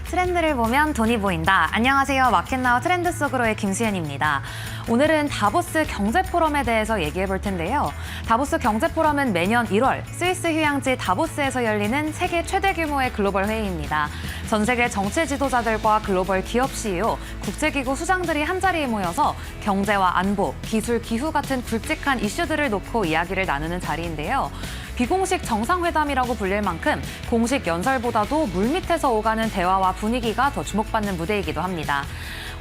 트렌드를 보면 돈이 보인다. 안녕하세요. 마켓나우 트렌드 속으로의 김수현입니다. 오늘은 다보스 경제포럼에 대해서 얘기해 볼 텐데요. 다보스 경제포럼은 매년 1월 스위스 휴양지 다보스에서 열리는 세계 최대 규모의 글로벌 회의입니다. 전 세계 정치 지도자들과 글로벌 기업 CEO, 국제기구 수장들이 한자리에 모여서 경제와 안보, 기술, 기후 같은 굵직한 이슈들을 놓고 이야기를 나누는 자리인데요. 비공식 정상회담이라고 불릴 만큼 공식 연설보다도 물밑에서 오가는 대화와 분위기가 더 주목받는 무대이기도 합니다.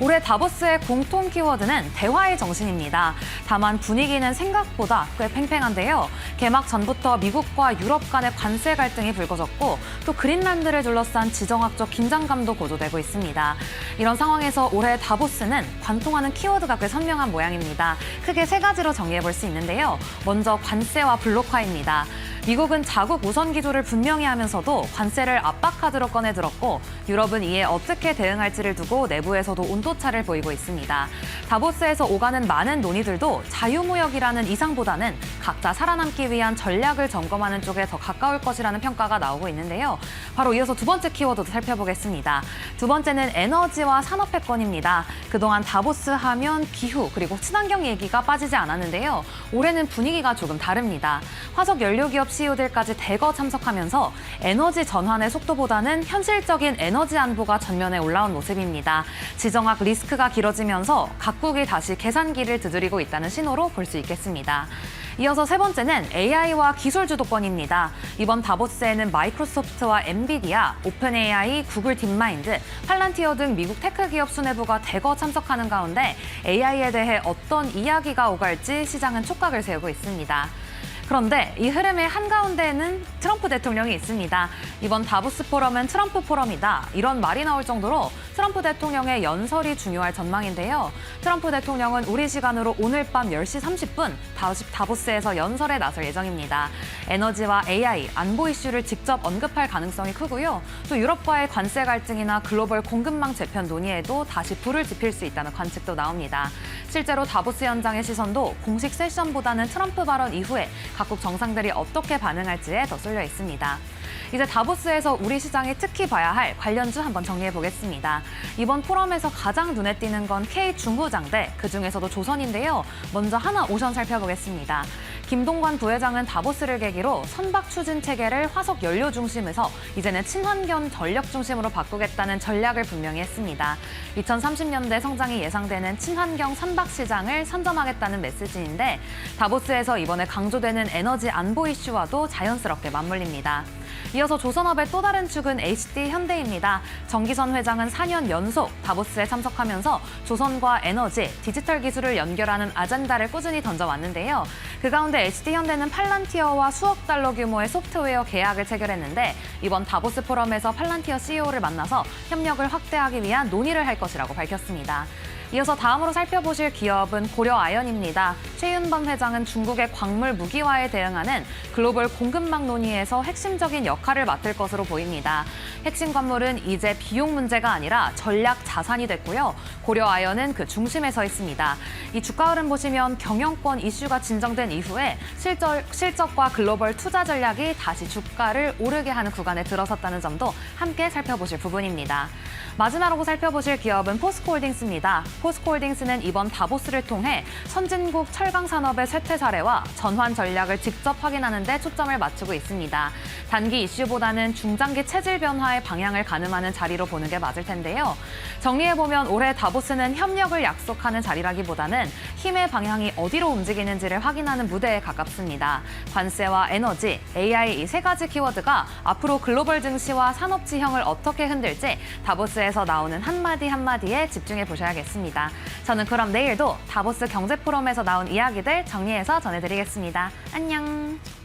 올해 다보스의 공통 키워드는 대화의 정신입니다. 다만 분위기는 생각보다 꽤 팽팽한데요. 개막 전부터 미국과 유럽 간의 관세 갈등이 불거졌고 또 그린란드를 둘러싼 지정학적 긴장감도 고조되고 있습니다. 이런 상황에서 올해 다보스는 관통하는 키워드가 꽤 선명한 모양입니다. 크게 세 가지로 정리해 볼 수 있는데요. 먼저 관세와 블록화입니다. 미국은 자국 우선 기조를 분명히 하면서도 관세를 압박카드로 꺼내들었고 유럽은 이에 어떻게 대응할지를 두고 내부에서도 온도차를 보이고 있습니다. 다보스에서 오가는 많은 논의들도 자유무역이라는 이상보다는 각자 살아남기 위한 전략을 점검하는 쪽에 더 가까울 것이라는 평가가 나오고 있는데요. 바로 이어서 두 번째 키워드도 살펴보겠습니다. 두 번째는 에너지와 산업 패권입니다. 그동안 다보스 하면 기후 그리고 친환경 얘기가 빠지지 않았는데요. 올해는 분위기가 조금 다릅니다. 화석 연료 기업 CEO들까지 대거 참석하면서 에너지 전환의 속도보다는 현실적인 에너지 안보가 전면에 올라온 모습입니다. 지정학 리스크가 길어지면서 각국이 다시 계산기를 두드리고 있다는 신호로 볼 수 있겠습니다. 이어서 세 번째는 AI와 기술 주도권입니다. 이번 다보스에는 마이크로소프트와 엔비디아, 오픈 AI, 구글 딥마인드, 팔란티어 등 미국 테크 기업 수뇌부가 대거 참석하는 가운데 AI에 대해 어떤 이야기가 오갈지 시장은 촉각을 세우고 있습니다. 그런데 이 흐름의 한가운데에는 트럼프 대통령이 있습니다. 이번 다보스 포럼은 트럼프 포럼이다. 이런 말이 나올 정도로 트럼프 대통령의 연설이 중요할 전망인데요. 트럼프 대통령은 우리 시간으로 오늘 밤 10시 30분 다보스에서 연설에 나설 예정입니다. 에너지와 AI, 안보 이슈를 직접 언급할 가능성이 크고요. 또 유럽과의 관세 갈등이나 글로벌 공급망 재편 논의에도 다시 불을 지필 수 있다는 관측도 나옵니다. 실제로 다보스 현장의 시선도 공식 세션보다는 트럼프 발언 이후에 각국 정상들이 어떻게 반응할지에 더 쏠려 있습니다. 이제 다보스에서 우리 시장이 특히 봐야 할 관련주 한번 정리해 보겠습니다. 이번 포럼에서 가장 눈에 띄는 건 K중후장대, 그중에서도 조선인데요. 먼저 하나오션 살펴보겠습니다. 김동관 부회장은 다보스를 계기로 선박 추진 체계를 화석 연료 중심에서 이제는 친환경 전력 중심으로 바꾸겠다는 전략을 분명히 했습니다. 2030년대 성장이 예상되는 친환경 선박 시장을 선점하겠다는 메시지인데 다보스에서 이번에 강조되는 에너지 안보 이슈와도 자연스럽게 맞물립니다. 이어서 조선업의 또 다른 축은 HD 현대입니다. 정기선 회장은 4년 연속 다보스에 참석하면서 조선과 에너지, 디지털 기술을 연결하는 아젠다를 꾸준히 던져왔는데요. 그 가운데 HD 현대는 팔란티어와 수억 달러 규모의 소프트웨어 계약을 체결했는데 이번 다보스 포럼에서 팔란티어 CEO를 만나서 협력을 확대하기 위한 논의를 할 것이라고 밝혔습니다. 이어서 다음으로 살펴보실 기업은 고려아연입니다. 최윤범 회장은 중국의 광물 무기화에 대응하는 글로벌 공급망 논의에서 핵심적인 역할을 맡을 것으로 보입니다. 핵심 광물은 이제 비용 문제가 아니라 전략 자산이 됐고요. 고려아연은 그 중심에 서 있습니다. 이 주가 흐름 보시면 경영권 이슈가 진정된 이후에 실적과 글로벌 투자 전략이 다시 주가를 오르게 하는 구간에 들어섰다는 점도 함께 살펴보실 부분입니다. 마지막으로 살펴보실 기업은 포스코홀딩스입니다. 포스코홀딩스는 이번 다보스를 통해 선진국 철강 산업의 쇠퇴 사례와 전환 전략을 직접 확인하는 데 초점을 맞추고 있습니다. 단기 이슈보다는 중장기 체질 변화의 방향을 가늠하는 자리로 보는 게 맞을 텐데요. 정리해보면 올해 다보스는 협력을 약속하는 자리라기보다는 힘의 방향이 어디로 움직이는지를 확인하는 무대에 가깝습니다. 관세와 에너지, AI 이 세 가지 키워드가 앞으로 글로벌 증시와 산업 지형을 어떻게 흔들지 다보스에서 나오는 한마디 한마디에 집중해 보셔야겠습니다. 저는 그럼 내일도 다보스 경제포럼에서 나온 이야기들 정리해서 전해드리겠습니다. 안녕!